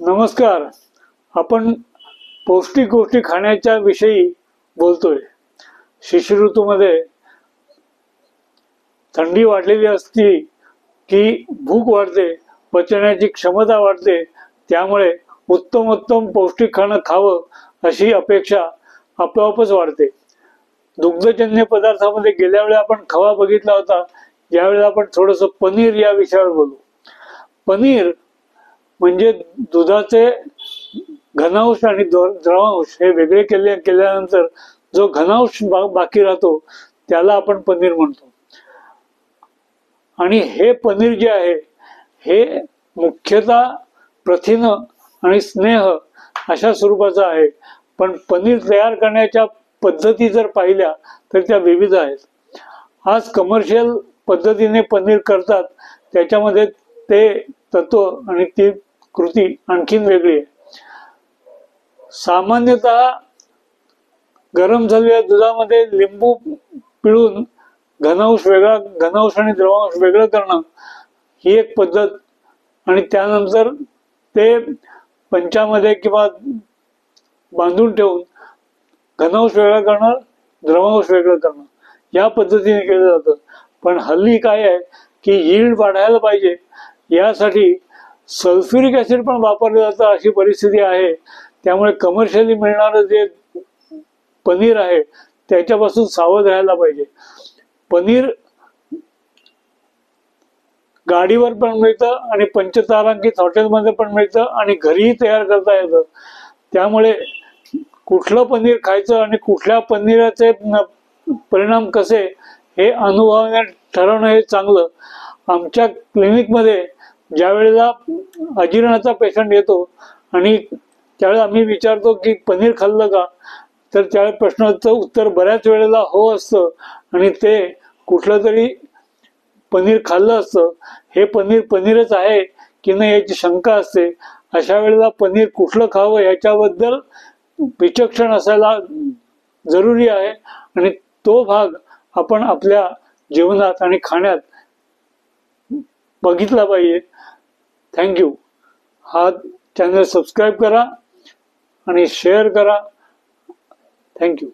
नमस्कार. आपण पौष्टिक गोष्टी खाण्याच्या विषयी बोलतोय. शिशिर ऋतूमध्ये थंडी वाढलेली असती की भूक वाढते, पचण्याची क्षमता वाढते, त्यामुळे उत्तम पौष्टिक खाणं खावं अशी अपेक्षा आपोआपच वाढते. दुग्धजन्य पदार्थामध्ये गेल्या वेळी आपण खवा बघितला होता, यावेळी आपण थोडंसं पनीर या विषयावर बोलू. पनीर म्हणजे दुधाचे घनांश आणि द्रवांश हे वेगळे केल्यानंतर जो घनांश बाकी राहतो त्याला आपण पनीर म्हणतो. आणि हे पनीर जे आहे हे मुख्यतः प्रथिन आणि स्नेह अशा स्वरूपाचं आहे. पण पनीर तयार करण्याच्या पद्धती जर पाहिल्या तर त्या विविध आहेत. आज कमर्शियल पद्धतीने पनीर करतात, त्याच्यामध्ये ते तत्व आणि ती कृती आणखीन वेगळी आहे. सामान्यतः गरम झालेल्या दुधामध्ये लिंबू पिळून घनांश आणि द्रवांश वेगळं करणं ही एक पद्धत, आणि त्यानंतर ते पंचामध्ये किंवा बांधून ठेवून घनांश वेगळं करणं, द्रवांश वेगळं करणं या पद्धतीने केलं जातं. पण हल्ली काय आहे की यील्ड वाढायला पाहिजे, यासाठी सल्फ्युरिक ऍसिड पण वापरलं जातं अशी परिस्थिती आहे. त्यामुळे कमर्शियली मिळणारं जे पनीर आहे त्याच्यापासून सावध राहायला पाहिजे. पनीर गाडीवर पण मिळतं आणि पंचतारांकित हॉटेलमध्ये पण मिळतं आणि घरीही तयार करता येतं. त्यामुळे कुठलं पनीर खायचं आणि कुठल्या पनीराचे परिणाम कसे हे अनुभवाने ठरवणं हे चांगलं. आमच्या क्लिनिकमध्ये ज्या वेळेला अजीर्णाचा पेशंट येतो आणि त्यावेळेला आम्ही विचारतो की पनीर खाल्लं का, तर त्यावेळेला प्रश्नाचं उत्तर बऱ्याच वेळेला हो असतं आणि ते कुठलं तरी पनीर खाल्लं असतं. हे पनीर पनीरच आहे की नाही याची शंका असते. अशा वेळेला पनीर कुठलं खावं याच्याबद्दल विचक्षण असायला जरुरी आहे आणि तो भाग आपण आपल्या जीवनात आणि खाण्यात बघितला पाहिजे. थँक्यू. हा चॅनल सबस्क्राईब करा आणि शेअर करा. थँक्यू.